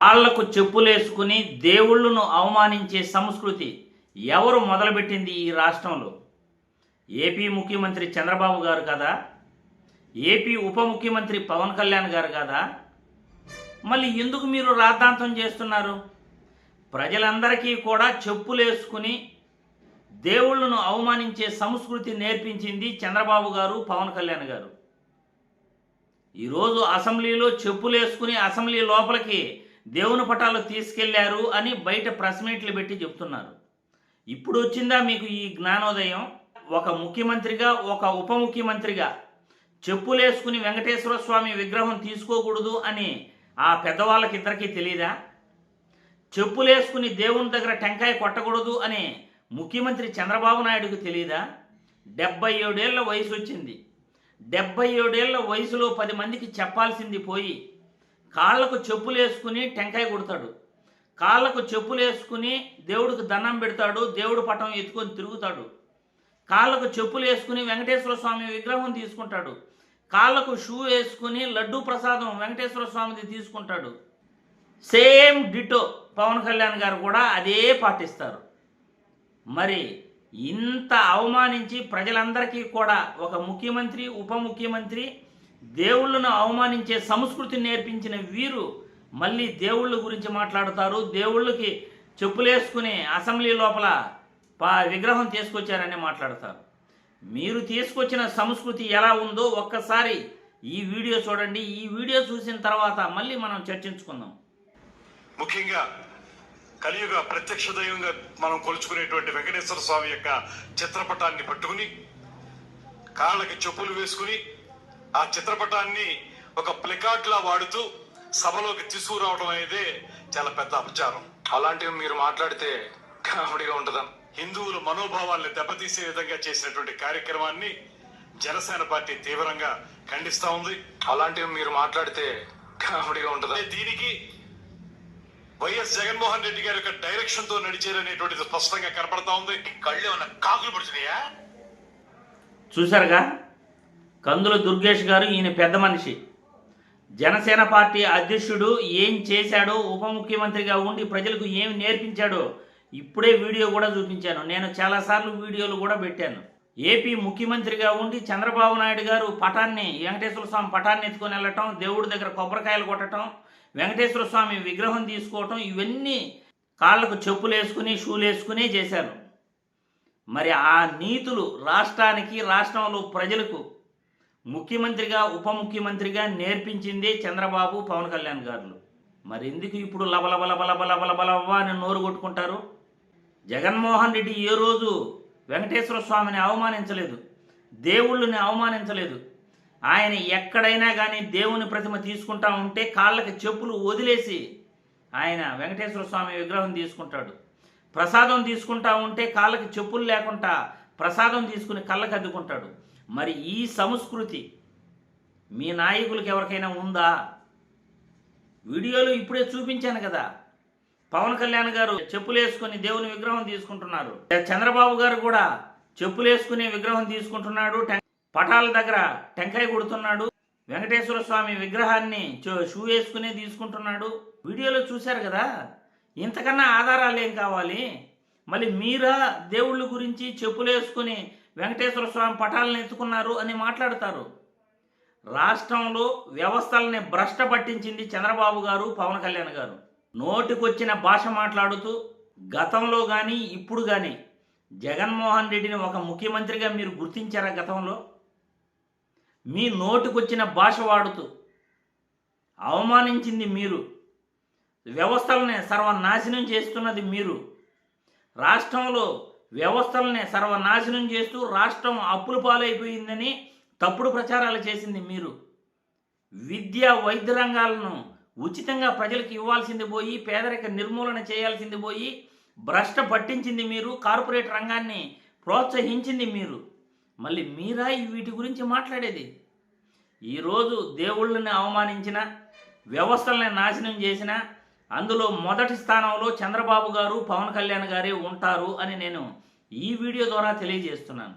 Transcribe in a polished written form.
కాళ్లకు చెప్పులేసుకుని దేవుళ్ళను అవమానించే సంస్కృతి ఎవరు మొదలుపెట్టింది ఈ రాష్ట్రంలో? ఏపీ ముఖ్యమంత్రి చంద్రబాబు గారు కదా? ఏపీ ఉప ముఖ్యమంత్రి పవన్ కళ్యాణ్ గారు కదా? మళ్ళీ ఎందుకు మీరు రాద్ధాంతం చేస్తున్నారు? ప్రజలందరికీ కూడా చెప్పులేసుకుని దేవుళ్ళను అవమానించే సంస్కృతి నేర్పించింది చంద్రబాబు గారు, పవన్ కళ్యాణ్ గారు. ఈరోజు అసెంబ్లీలో చెప్పులేసుకుని అసెంబ్లీ లోపలికి దేవుని పటాలు తీసుకెళ్లారు అని బయట ప్రెస్ మీట్లు పెట్టి చెప్తున్నారు. ఇప్పుడు వచ్చిందా మీకు ఈ జ్ఞానోదయం? ఒక ముఖ్యమంత్రిగా, ఒక ఉప ముఖ్యమంత్రిగా చెప్పులేసుకుని వెంకటేశ్వర స్వామి విగ్రహం తీసుకోకూడదు అని ఆ పెద్దవాళ్ళకి ఇద్దరికీ తెలియదా? చెప్పులేసుకుని దేవుని దగ్గర టెంకాయ కొట్టకూడదు అని ముఖ్యమంత్రి చంద్రబాబు నాయుడుకు తెలియదా? 77 ఏళ్ల వయసు వచ్చింది. 77 ఏళ్ల వయసులో 10 మందికి చెప్పాల్సింది పోయి కాళ్లకు చెప్పులేసుకుని టెంకాయ కొడతాడు, కాళ్లకు చెప్పులేసుకుని దేవుడికి దండం పెడతాడు, దేవుడు పటం ఎత్తుకొని తిరుగుతాడు, కాళ్లకు చెప్పులేసుకుని వెంకటేశ్వర స్వామి విగ్రహం తీసుకుంటాడు, కాళ్లకు షూ వేసుకుని లడ్డూ ప్రసాదం వెంకటేశ్వర స్వామిది తీసుకుంటాడు. సేమ్ డిటో పవన్ కళ్యాణ్ గారు కూడా అదే పాటిస్తారు. మరి ఇంత అవమానించి ప్రజలందరికీ కూడా ఒక ముఖ్యమంత్రి, ఉప ముఖ్యమంత్రి దేవుళ్ళను అవమానించే సంస్కృతిని నేర్పించిన వీరు మళ్ళీ దేవుళ్ళ గురించి మాట్లాడతారు. దేవుళ్ళకి చెప్పులేసుకుని అసెంబ్లీ లోపల విగ్రహం తీసుకొచ్చారని మాట్లాడతారు. మీరు తీసుకొచ్చిన సంస్కృతి ఎలా ఉందో ఒక్కసారి ఈ వీడియో చూడండి. ఈ వీడియో చూసిన తర్వాత మళ్ళీ మనం చర్చించుకుందాం. ముఖ్యంగా కలియుగ ప్రత్యక్ష దైవంగా మనం కొలుచుకునేటువంటి వెంకటేశ్వర స్వామి యొక్క చిత్రపటాన్ని పట్టుకుని కాళ్ళకి చెప్పులు వేసుకుని ఆ చిత్రపటాన్ని ఒక ప్లకార్డ్ లా వాడుతూ సభలోకి తీసుకురావడం అనేది చాలా పెద్ద అపచారం. అలాంటివి మీరు మాట్లాడితే కామెడీగా ఉంటుందా? హిందువుల మనోభావాల్ని దెబ్బతీసే విధంగా చేసినటువంటి కార్యక్రమాన్ని జనసేన పార్టీ తీవ్రంగా ఖండిస్తా ఉంది. అలాంటివి మీరు మాట్లాడితే కామెడీగా ఉంటుందా? దీనికి వైఎస్ జగన్మోహన్ రెడ్డి గారి యొక్క డైరెక్షన్ తో నడిచేరనేటువంటిది స్పష్టంగా కనపడతా ఉంది. కళ్ళు ఏమన్నా కాకులు పడుతున్నాయా? చూశారుగా, కందుల దుర్గేష్ గారు, ఈయన పెద్ద మనిషి, జనసేన పార్టీ అధ్యక్షుడు ఏం చేశాడో, ఉప ముఖ్యమంత్రిగా ఉండి ప్రజలకు ఏం నేర్పించాడో ఇప్పుడే వీడియో కూడా చూపించాను. నేను చాలాసార్లు వీడియోలు కూడా పెట్టాను. ఏపీ ముఖ్యమంత్రిగా ఉండి చంద్రబాబు నాయుడు గారు పటాన్ని, వెంకటేశ్వర స్వామి పటాన్ని ఎత్తుకొని వెళ్ళటం, దేవుడి దగ్గర కొబ్బరికాయలు కొట్టడం, వెంకటేశ్వర స్వామి విగ్రహం తీసుకోవటం, ఇవన్నీ కాళ్ళకు చెప్పులు వేసుకుని షూలు వేసుకునే చేశారు. మరి ఆ నీతులు రాష్ట్రానికి, రాష్ట్రంలో ప్రజలకు ముఖ్యమంత్రిగా, ఉప ముఖ్యమంత్రిగా నేర్పించిందే చంద్రబాబు, పవన్ కళ్యాణ్ గారు. మరి ఎందుకు ఇప్పుడు లబలబలబలబలబలబలబ అని నోరు కొట్టుకుంటారు? జగన్మోహన్ రెడ్డి ఏ రోజు వెంకటేశ్వర స్వామిని అవమానించలేదు, దేవుళ్ళని అవమానించలేదు. ఆయన ఎక్కడైనా కానీ దేవుని ప్రతిమ తీసుకుంటా ఉంటే కాళ్ళకి చెప్పులు వదిలేసి ఆయన వెంకటేశ్వర స్వామి విగ్రహం తీసుకుంటాడు. ప్రసాదం తీసుకుంటా ఉంటే కాళ్ళకి చెప్పులు లేకుండా ప్రసాదం తీసుకుని కళ్ళకి అద్దుకుంటాడు. మరి ఈ సంస్కృతి మీ నాయకులకు ఎవరికైనా ఉందా? వీడియోలో ఇప్పుడే చూపించాను కదా, పవన్ కళ్యాణ్ గారు చెప్పులు వేసుకుని దేవుని విగ్రహం తీసుకుంటున్నారు, చంద్రబాబు గారు కూడా చెప్పులు వేసుకుని విగ్రహం తీసుకుంటున్నాడు, పటాల దగ్గర టెంకాయ కొడుతున్నాడు, వెంకటేశ్వర స్వామి విగ్రహాన్ని షూ వేసుకునే తీసుకుంటున్నాడు. వీడియోలో చూశారు కదా. ఇంతకన్నా ఆధారాలు ఏం కావాలి? మళ్ళీ మీరా దేవుళ్ళ గురించి చెప్పులు వేసుకుని వెంకటేశ్వర స్వామి పటాలను ఎత్తుకున్నారు అని మాట్లాడతారు. రాష్ట్రంలో వ్యవస్థలని భ్రష్ట పట్టించింది చంద్రబాబు గారు, పవన్ కళ్యాణ్ గారు. నోటికొచ్చిన భాష మాట్లాడుతూ గతంలో కానీ ఇప్పుడు కానీ జగన్మోహన్ రెడ్డిని ఒక ముఖ్యమంత్రిగా మీరు గుర్తించారా? గతంలో మీ నోటికొచ్చిన భాష వాడుతూ అవమానించింది మీరు, వ్యవస్థలనే సర్వనాశనం చేస్తున్నది మీరు, రాష్ట్రంలో వ్యవస్థలనే సర్వనాశనం చేస్తూ రాష్ట్రం అప్పుల పాలైపోయిందని తప్పుడు ప్రచారాలు చేసింది మీరు, విద్య వైద్య రంగాలను ఉచితంగా ప్రజలకు ఇవ్వాల్సింది పోయి పేదరిక నిర్మూలన చేయాల్సింది పోయి భ్రష్ట పట్టించింది మీరు, కార్పొరేట్ రంగాన్ని ప్రోత్సహించింది మీరు. మళ్ళీ మీరా వీటి గురించి మాట్లాడేది? ఈరోజు దేవుళ్ళని అవమానించిన, వ్యవస్థలని నాశనం చేసిన అందులో మొదటి స్థానంలో చంద్రబాబు గారు, పవన్ కళ్యాణ్ గారే ఉంటారు అని నేను ఈ వీడియో ద్వారా తెలియజేస్తున్నాను.